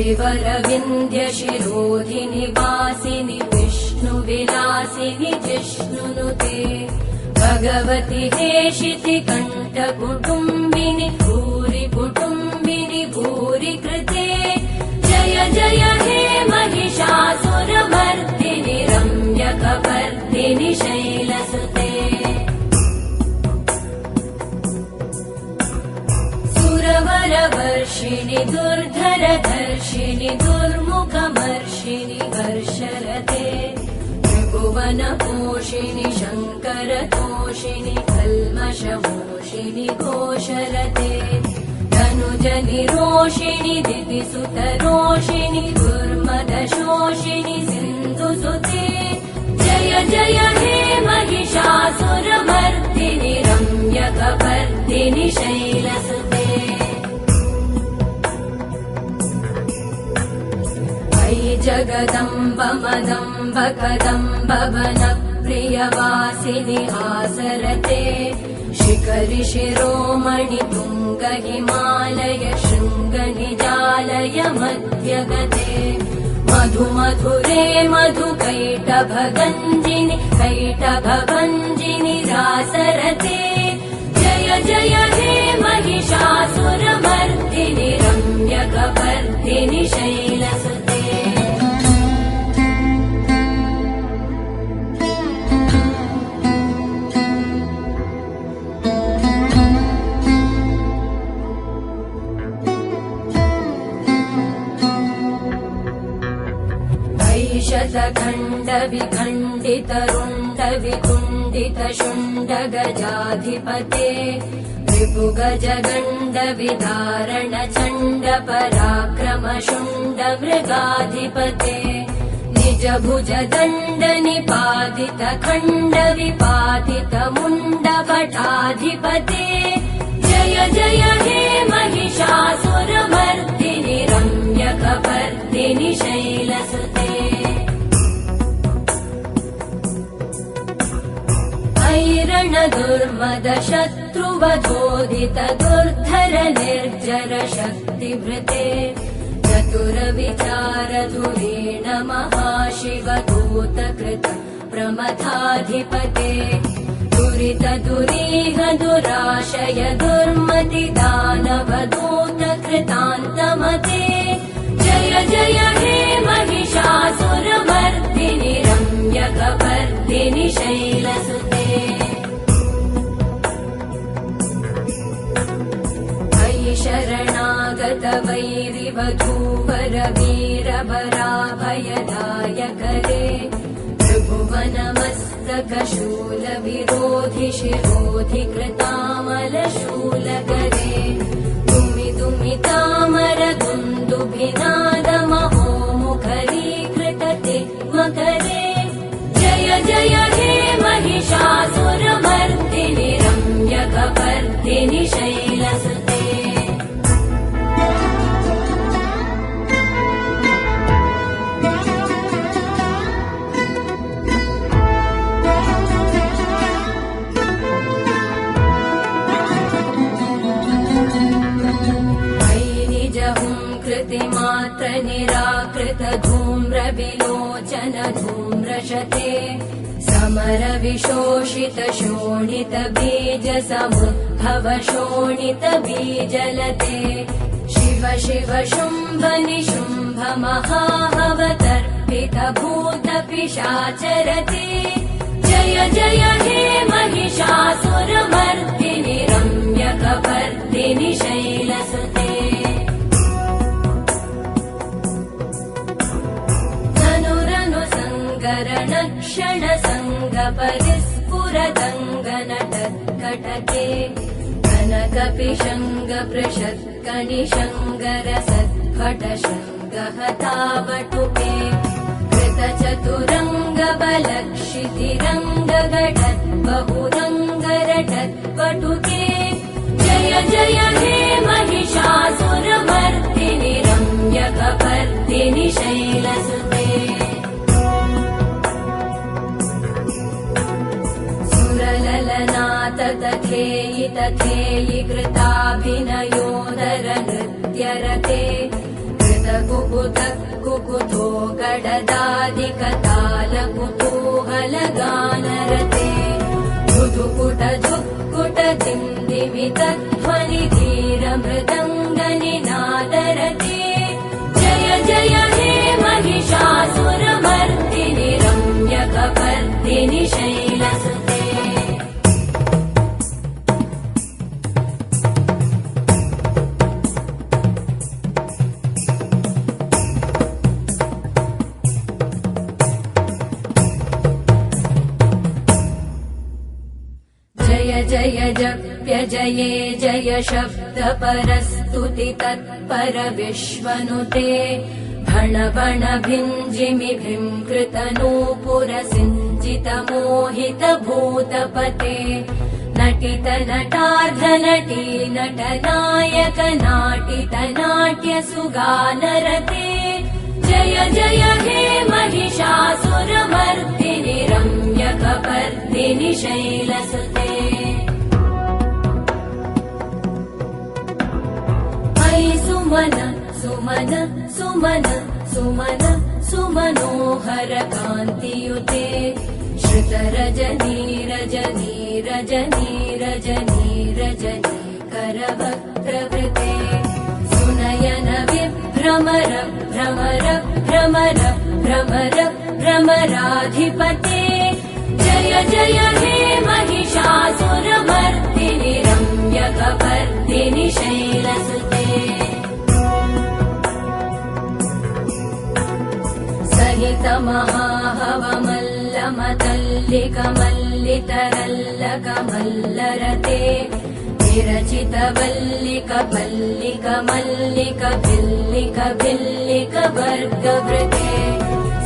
श्रीवरविन्द्यशिरोधिनि वासिनि विष्णुविलासिनि जिष्णुनुते भगवति हेशिति कण्ठकुटुम्बिनि भूरि कुटुम्बिनि भूरि कृते जय जय हे महिषासुरमर्दिनि रम्यकपर्दिनि शैलसुते सुरवरवर्षिणि दुर्धरधर्षिणि दुर्मुखमर्षिणि हर्षरते त्रिभुवनपोषिणि शङ्करतोषिणि कल्मषमोषिणि घोषरते धनुजनिरोषिणि दितिसुतरोषिणि दुर्मदशोषिणि सिन्धुसुते जय जय हे महिषासुरमर्दिनि रम्यकपर्दिनि शैलसुते अयि जगदम्ब मदम्ब कदम्ब वनप्रियवासिनि आसरते शिखरि शिरोमणि तुङ्ग हिमालय शृङ्ग निजालय मध्यगते मधु मधुरे मधु कैटभगञ्जिनि कैटभभञ्जिनि रासरते जय जय हे महिषासुरमर्दिनि रम्यकपर्दिनि शैलसुते शतखण्ड विखण्डित रुण्ड विकुण्डित शुण्ड गजाधिपते रिपुगज गण्ड विदारण चण्ड पराक्रम शुण्ड मृगाधिपते निज भुज दण्ड निपातित खण्ड विपातित मुण्ड भटाधिपते जय जय हे महिषासुरमर्दिनि रम्यकपर्दिनि शैलसुते ऐरण दुर्मद शत्रुवधोदित दुर्धर निर्जर शक्तिभृते चतुर विचार धुरेण महाशिव दूतकृत प्रमथाधिपते दुरित दुरीह दुराशय दुर्मति दानव दूतकृतान्तमते जय जय हे महिषासुरमर्दिनि रम्यकपर्दिनि शैलसुते अयि शरणागत वैरिवधूवर वीरभराभयदायकरे त्रिभुवनमस्तक शूल विरोधि शिरोधि कृतामलशूलकरे दुमि दुमि तामर दुन्दुभिनाद महोमुखरीकृतते मकरे जय जय हे महिषासुरमर्दिनि रम्यकपर्दिनि शैलसुते मात्र निराकृत धूम्र विलोचन धूम्रशते समर विशोषित शोणित बीज समुद्भव शोणित बीजलते शिव शिव शुम्भ निशुम्भ महाहवतर्पित भूत पिशाचरते जय जय हे महिषासुरमर्दिनि रम्यकपर्दिनि शैलसुते क्षण संग परिस्फुरदङ्गनटत्कटके कनकपिशङ्ग पृषत्कनिशङ्गर सत्फट हतावटुके कृत चतुरङ्ग बलक्षितिरङ्ग घटत् बहुरङ्गरटत्पटुके जय जय हे महिषासुरमर्दिनि रम्यकपर्दिनि शैलसुते तथेयि तथेयि कृताभिनयोदर नृत्यरते कृतकुपु जडदादिकतालकुतूहलगानरते मृदुकुट झुक्कुट दिन्दिमितध्वनि धीरमृदङ्गनिनादरते जय जय हे महिषासुरमर्दिनि रम्यकपर्दिनि शैलसुते जय जप्य जये जय शब्द परस्तुति तत्पर विश्वनुते भण बण भिञ्जिमि भीङ्कृत नूपुर सिञ्चित मोहित भूतपते नटित नटार्ध नटी नट नायक नाटित नाट्य सुगानरते जय जय हे महिषासुरमर्दिनि रम्यकपर्दिनि शैलसुते सुमन सुमन सुमन सुमन सुमनोहर कान्तियुते श्रुत रजनी रजनी रजनी रजनी रजनी करवक्त्रवृते सुनयन विभ्रमर भ्रमर भ्रमर भ्रमर भ्रमराधिपते जय जय हे महिषासुरमर्दिनि रम्यकपर्दिनि शैलसुते सहित महाहवमल्लमतल्लिकमल्लितरल्लकमल्लरते विरचित वल्लिक पल्लिक मल्लिक भिल्लिक भिल्लिक वर्गवृते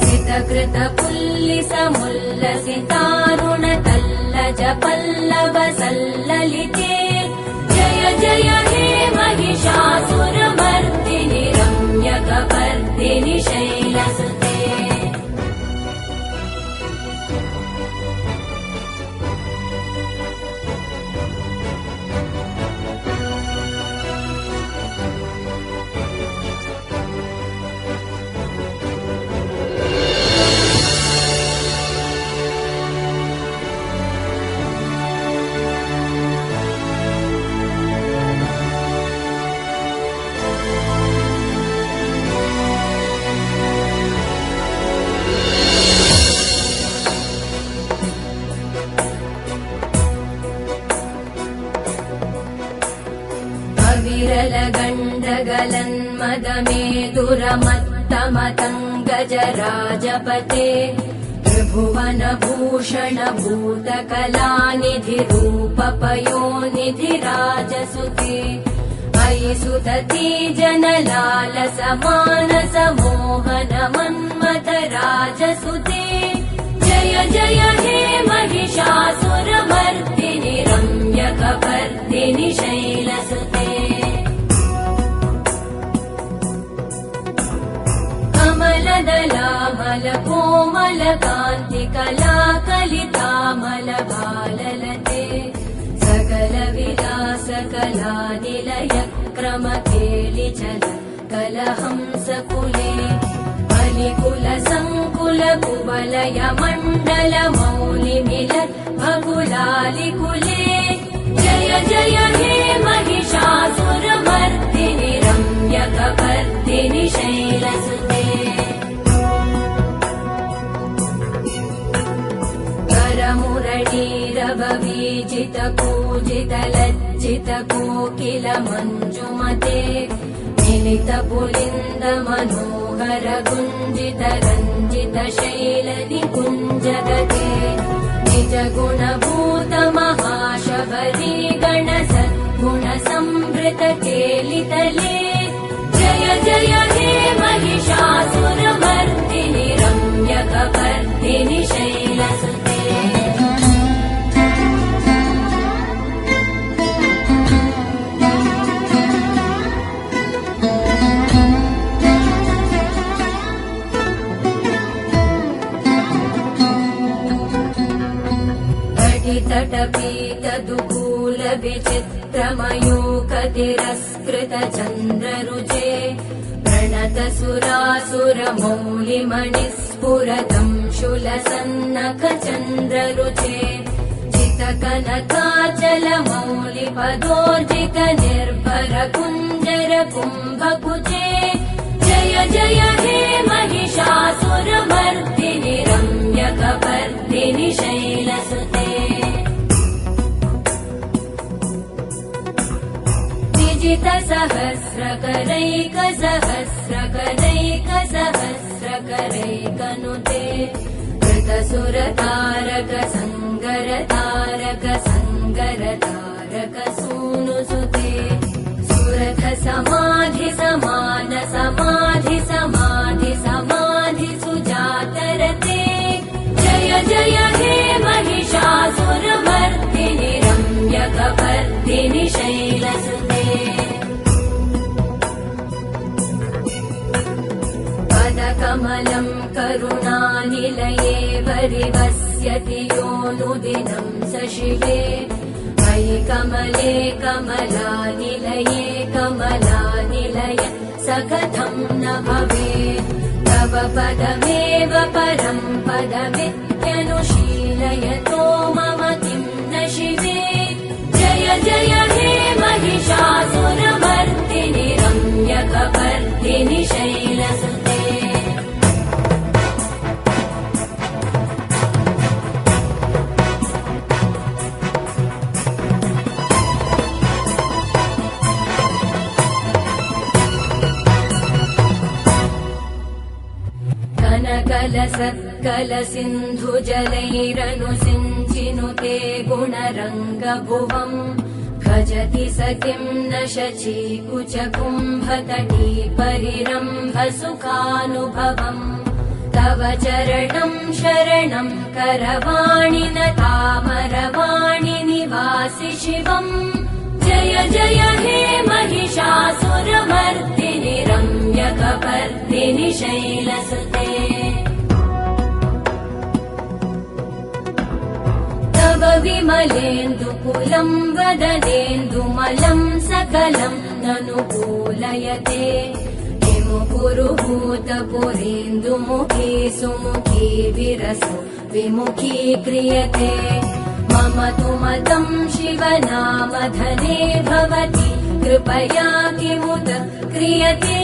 सितकृत पुल्लिस मुल्लसितारुण तल्लज पल्लव सल्ललिते जय जय हे महिषासुरमर्दिनि रम्यकपर्दिनि शैलसुते विरलगण्डगलन्मदमेदुरमत्तमतङ्गजराजपते त्रिभुवनभूषण भूतकलानिधिरूपपयोनिधिराजसुते अयि सुदती जनलालसमानस मोहन मन्मथ राजसुते जय जय हे महिषासुरमर्दिनि रम्यकपर्दिनि शैलसुते कमलदलामल कोमल कान्ति कलाकलितामल भाललते सकल विलास कलानिलय क्रम केलिचल कलहंस कुले बलिकुल संकुल कुवलय मण्डल मौलि मिलत् भकुलालिकुले जय जय हे महिषासुरमर्दिनि रम्यकपर्दिनि शैलसुते करमुरलीरववीजित कूजित लज्जित कोकिल मञ्जुमते मिलित पुलिन्द मनोहर गुञ्जित रञ्जित शैल निकुञ्जगते निज गुणभूत महाशबरी गण सद्गुण संवृत केलितले जय जय हे महिषासुरमर्दिनि रम्यकपर्दिनि शैलसुते तटपीत दुकूल विचित्रमयूख तिरस्कृत चन्द्ररुचे प्रण प्रणतसुरासुरमौलिमणिस्फुरतम् शूलसन्नखचन्द्ररुचे जितकनकाचलमौलिपदोर्जित निर्भर कुञ्जर कुम्भकुचे जय जय हे महिषासुरमर्दिनि रम्यकपर्दिनि शैलसुते सहस्रकरैकसहस्रकरैकनुते कृतसुरतारक संगरतारक संगरतारक सूनुसुते सुरथ समाधि समान समाधि समाधि समाधि सुजातरते जय जय हे महिषासुरमर्दिनि रम्यकपर्दिनि शैलसुते पदकमलम् करुणानिलये वरिवस्यति योऽनुदिनं स शिवे मयि कमले कमलानिलये कमलानिलय स कथं न भवेत् तव पदमेव परं पदमित्यनुशीलयतो मम किं न शिवे जय जय हे महिषासुरमर्दिनि रम्यकपर्दिनि शैलसुते कनकलसत्कलसिन्धुजलैरनुसिञ्चिनुते गुणरङ्गभुवम् भजति स किं न शचीकुचकुम्भतटी परिरम्भ सुखानुभवम् तव चरणं शरणं करवाणि न तामरवाणि निवासि शिवम् जय जय हे महिषासुरमर्दिनि रम्यकपर्दिनि शैलसुते तव विमलेन्दुकुलं वदनेन्दुमलं सकलं ननुकूलयते किमु पुरुहूतपुरेन्दुमुखी सुमुखी विरसो विमुखी क्रियते मम तु मतं शिवनामधने भवति कृपया किमुत क्रियते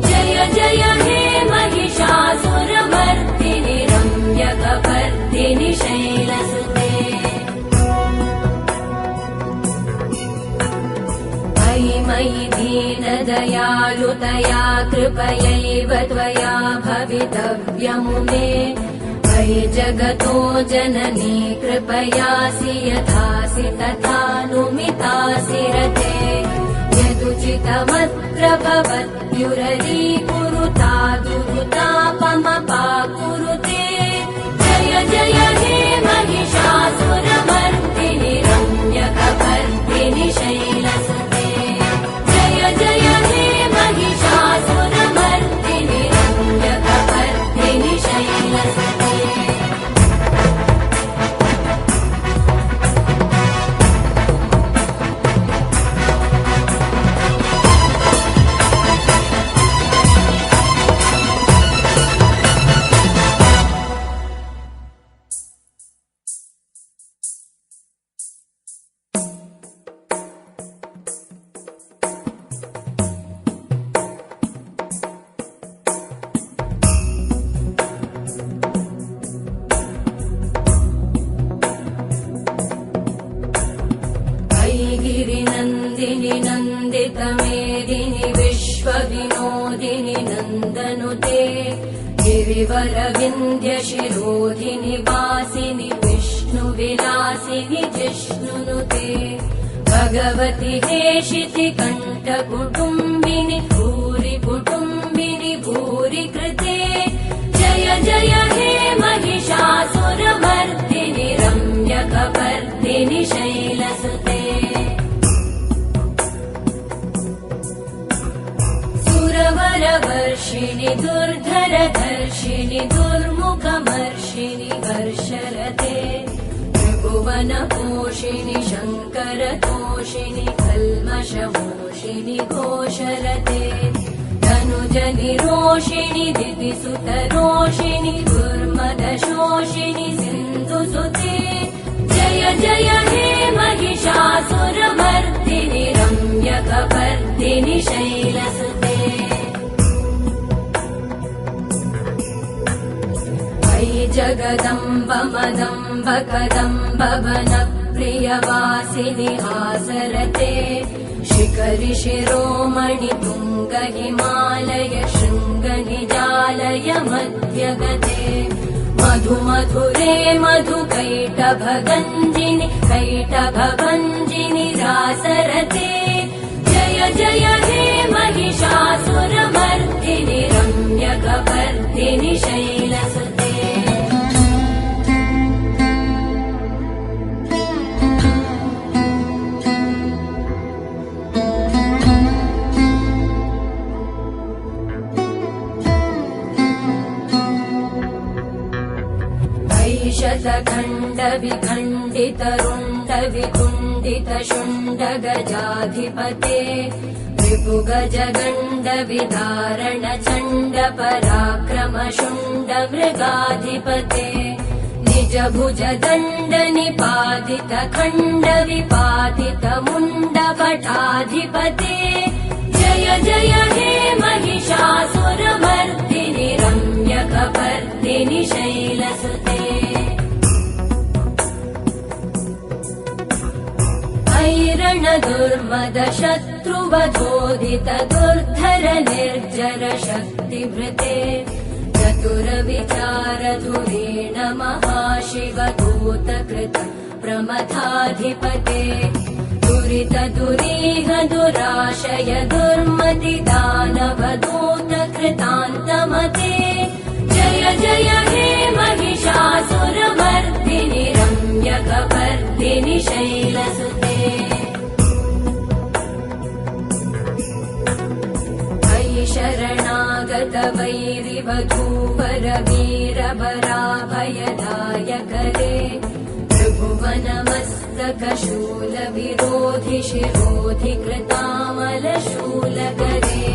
जय जय हे महिषासुरमर्दिनि रम्यकपर्दिनि शैलसुते मयि मयि दीनदयालुतया कृपयैव त्वया भवितव्यमुमे मयि जगतो जननी कृपयासि यथासि तथानुमितासि रते यदुचितमत्र भवत्युररीकुरुता दुरुतापमपाकुरुते जय जय हे महिषासुरमर्दिनि रम्यकपर्दिनि शैलसुते जय जय हे महिषासुरमर्दिनि रम्यकपर्दिनि शैलसुते गिरिनन्दिनि नन्दितमेदिनि विश्वविनोदिनि नन्दनुते गिरिवरविन्ध्यशिरोधिनि वासिनि विष्णुविलासिनि जिष्णुनुते भगवति हेशिति कण्ठकुटुम्बिनि भूरि कुटुम्बिनि भूरि कृते जय जय हे महिषासुरमर्दिनि रम्यकपर्दिनि शैलसुते सुरवरवर्षिणि दुर्धरधर्षिणि दुर्मुखमर्षिणि वर्षरते त्रिभुवनपोषिणि शङ्करतोषिणि कल्मषमोषिणि घोषरते धनु द्विभुज निरोषिणि दितिसुतरोषिणि दुर्मदशोषिणि सिन्धुसुते जय जय हे महिषासुरमर्दिनि रम्यकपर्दिनि शैलसुते अयि जगदम्ब मदम्ब कदम्ब वनप्रियवासिनि आसरते शिखरि शिरोमणि तुङ्ग हिमालय शृङ्ग निजालय मध्यगते मधु मधुरे मधु कैटभगञ्जिनि कैटभभञ्जिनि रासरते जय जय हे महिषासुरमर्दिनि रम्यकपर्दिनि शैलसुते शतखण्ड विखण्डित रुण्ड विकुण्डित शुण्ड गजाधिपते रिपुगज गण्ड विदारण चण्ड पराक्रम शुण्ड मृगाधिपते निज भुज दण्ड निपातित खण्ड विपातित मुण्ड भटाधिपते जय जय हे महिषासुरमर्दिनि रम्यकपर्दिनि शैलसुते ऐरण दुर्मद शत्रुवधोदित दुर्धर निर्जर शक्तिभृते चतुर विचार धुरेण महाशिव दूतकृत प्रमथाधिपते दुरित दुरीह दुराशय दुर्मति दानव दूत कृतान्तमते जय जय हे महिषासुरमर्दिनि रम्यकपर्दिनि शैलसुते अयि शरणागत वैरिवधूवर वीरबराभयदायकरे त्रिभुवनमस्तक शूल विरोधि शिरोधि कृतामल शूलकरे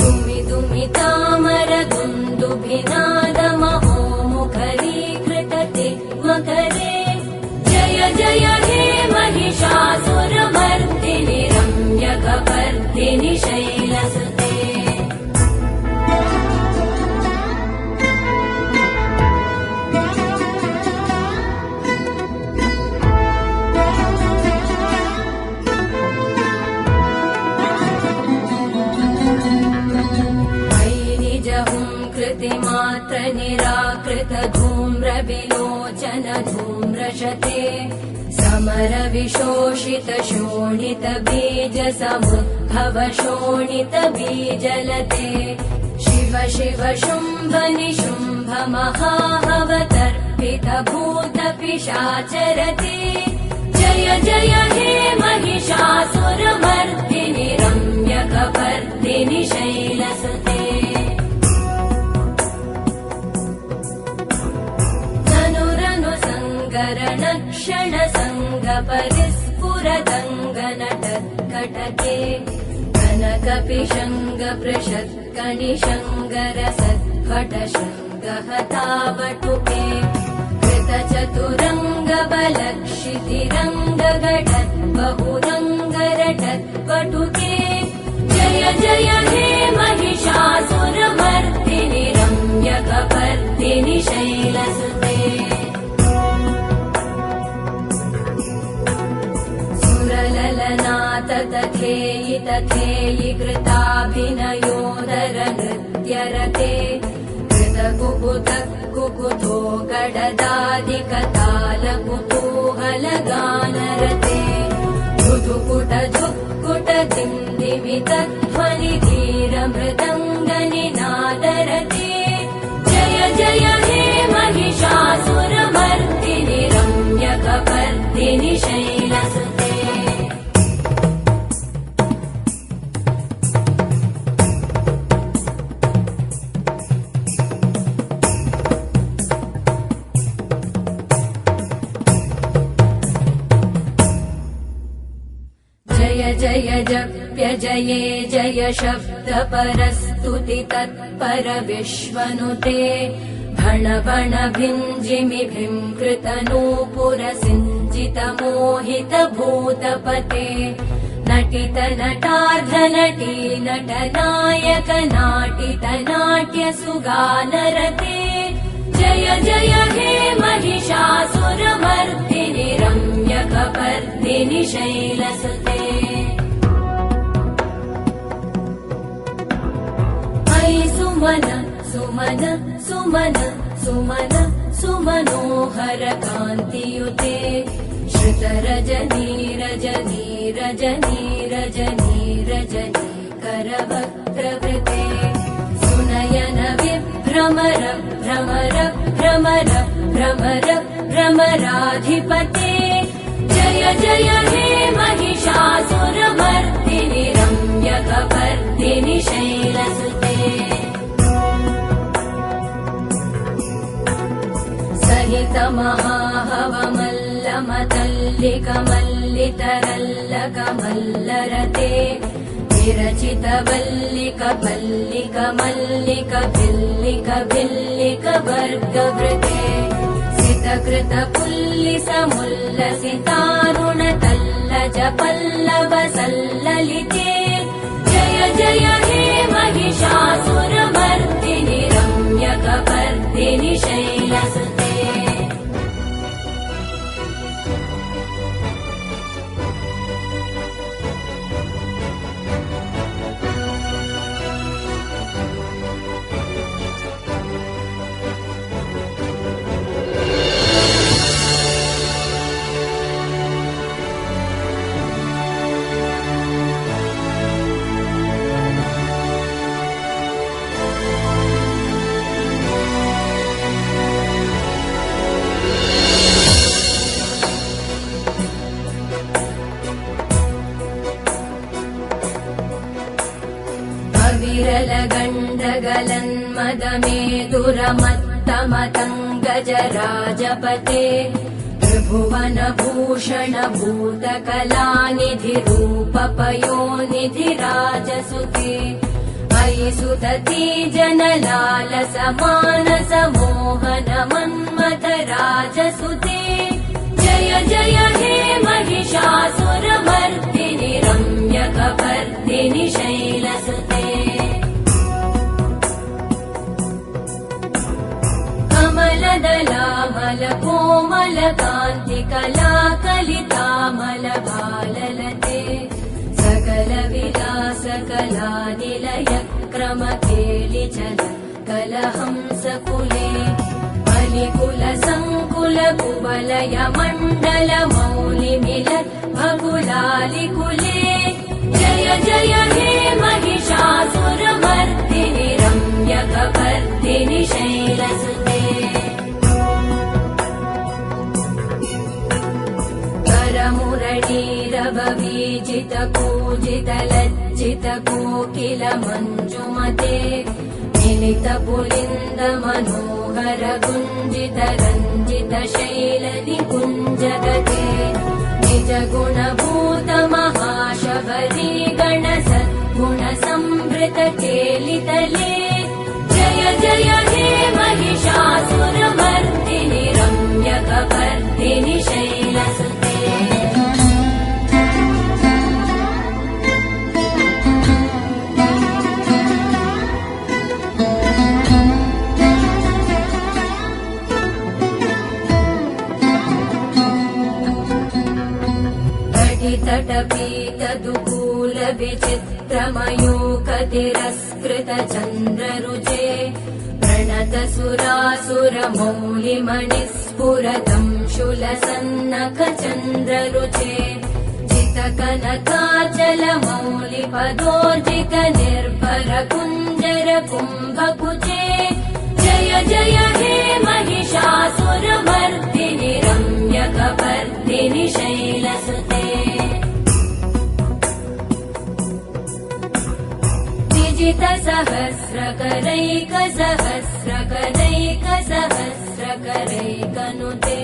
दुमि दुमि तामर दुन्दुभिनाद महो मुखरीकृतते मकरे जय जय हे महिषासुरमर्दिनि रम्यकपर्दिनि शैलसुते मात्र निराकृत धूम्र विलोचन धूम्रशते समर विशोषित शोणित बीज समुद्भव शोणित बीजलते शिव शिव शुम्भ निशुम्भ महाहवतर्पित भूत पिशाचरते जय जय हे महिषासुरमर्दिनि रम्यकपर्दिनि शैलसुते क्षण संग परिस्फुरदङ्ग नटत्कटके कनक पिशङ्ग पृषत्कणिशङ्ग रसत्फट शृङ्ग हतावटुके कृत चतुरङ्ग बलक्षितिरङ्ग घटत् बहुरङ्ग रटत् पटुके जय जय हे महिषासुरमर्दिनि रम्यकपर्दिनि शैलसुते ललनाथ तथेयि तथेयि कृताभिनयोदर नृत्यरते कृत कुकुत कुकुतो गडदादिकताल कुतूहल गानरते धुधुकुट धुक्कुट दिन्दिमित ध्वनि धीर मृदङ्ग निनादरते जय जय हे महिषासुरमर्दिनि रम्यकपर्दिनि शैलसुते जय जय जप्य जये जय शब्द परस्त स्तुति तत्पर विश्वनुते भण भण भिञ्जिमिभिं कृतनूपुर सिञ्जित मोहित भूतपते नटित नटार्ध नटी नटनायक नाटित नाट्य सुगानरते जय जय हे महिषासुरमर्दिनि रम्यकपर्दिनि शैलसुते अयि सुमन सुमन सुमन सुमन सुमनोहर कान्तियुते श्रुत रजनी रजनी रजनी रजनी रजनी करवक्त्रवृते सुनयन विभ्रमर भ्रमर भ्रमर भ्रमर भ्रमराधिपते जय जय हे महिषासुरमर्दिनि रम्यकपर्दिनि शैलसुते सहित महाहवमल्लमतल्लिकमल्लितरल्लकमल्लरते विरचित वल्लिक पल्लिक मल्लिक भिल्लिक भिल्लिक वर्गवृते सितकृत पुल्लिस मुल्लसितारुण तल्लज पल्लव सल्ललिते जय जय हे महिषासुरमर्दिनि रम्यकपर्दिनि शैलसुते विरलगण्डगलन्मदमेदुरमत्तमतङ्गजराजपते त्रिभुवनभूषण भूतकलानिधिरूपपयोनिधिराजसुते अयि सुदती जनलालसमानस मोहन मन्मथ राजसुते जय जय हे महिषासुरमर्दिनि रम्यकपर्दिनि शैलसुते कमलदलामल कोमल कान्ति कलाकलितामल भाललते सकल विलास कलानिलय क्रम केलिचल कलहंस कुले बलिकुल संकुल कुवलय मण्डल मौलिमिल भकुलालिकुले जय जय हे महिषासुरमर्दिनि रम्यकपर्दिनि शैलसुते करमुरलीरववीजित कूजित लज्जित कोकिल मञ्जुमते मिलित पुलिन्द मनोहर गुञ्जित रञ्जित शैल निकुञ्जगते निज गुणभूत महाशबरी गण सद्गुण संभृत केलितले जय जय हे महिषासुरमर्दिनि रम्यकपर्दिनि शैलसुते तटपीत दुकूल विचित्रमयूकतिरस्कृत चन्द्ररुचे प्रणत सुरासुर मौलिमणिस्फुरतं शूलसन्नख चन्द्ररुचे जित कनकाचल मौलिपदोर्जित निर्भर कुञ्जर कुम्भकुचे जय जय हे महिषासुरमर्दिनि रम्यकपर्दिनि शैलसुते विजित सहस्रकरैक सहस्रकरैक सहस्रकरैकनुते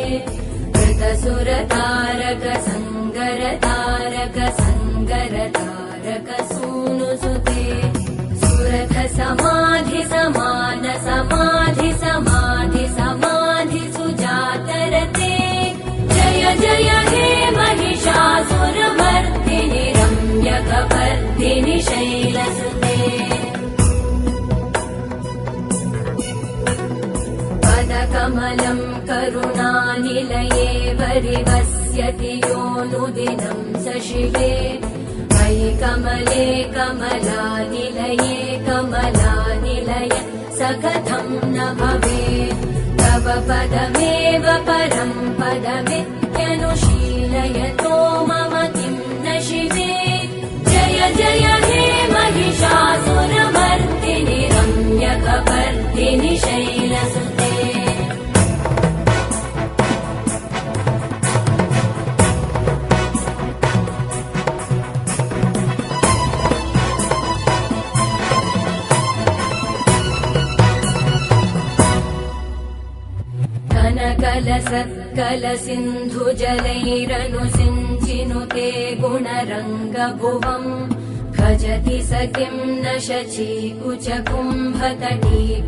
कृत सुरतारक संगर तारक संगर तारक सूनुसुते सुरथ समाधि समान समाधि समाधि समाधि सुजातरते जय जय हे महिषासुरमर्दिनि रम्यकपर्दिनि शैलसुते पदकमलं करुणानिलये वरिवस्यति योऽनुदिनं स शिवे मयि कमले कमलानिलये कमलानिलय स कथं न भवेत् तव पदमेव परं पदमित्यनुशीलयतो मम किं न शिवे जय जय हे महिषासुरमर्दिनि रम्यकपर्दिनि शैलसुते कलसिन्धुजलैरनुसिञ्चिनुते गुणरङ्गभुवम् भजति स किं न शचीकुचकुम्भतटी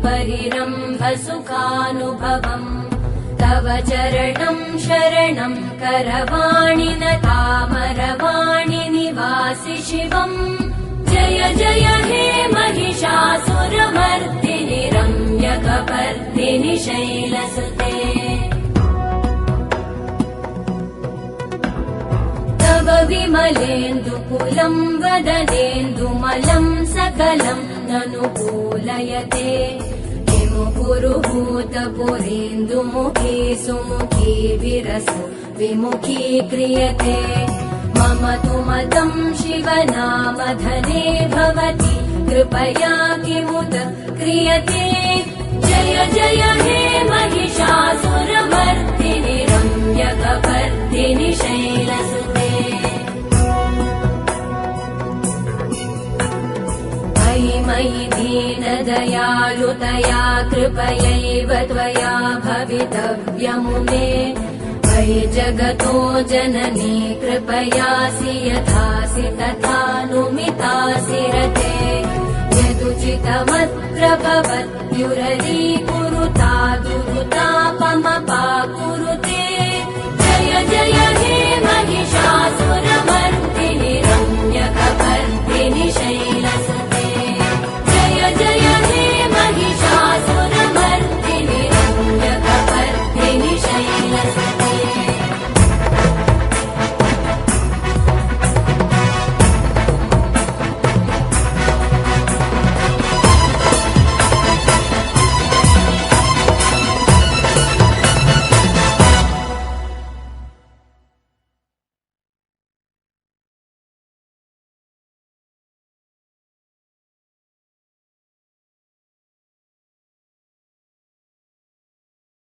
परिरम्भसुखानुभवम् तव चरणं शरणं करवाणि न तामरवाणि निवासि शिवम् जय जय हे महिषासुरमर्दिनि रम्यकपर्दिनि शैलसुते तव विमलेन्दुकुलं वदनेन्दुमलं सकलं ननुकूलयते किमु पुरुहूतपुरेन्दुमुखी सुमुखी विरसो विमुखी क्रियते मम तु मतं शिवनामधने भवति कृपया किमुत क्रियते जय जय हे महिषासुरमर्दिनि रम्यकपर्दिनि शैलसुते मयि मयि दीनदयालुतया कृपयैव त्वया भवितव्यमुमे मयि जगतो जननी कृपयासि यथासि तथानुमितासि रते यदुचितमत्र भवत्युररीकुरुता दुरुता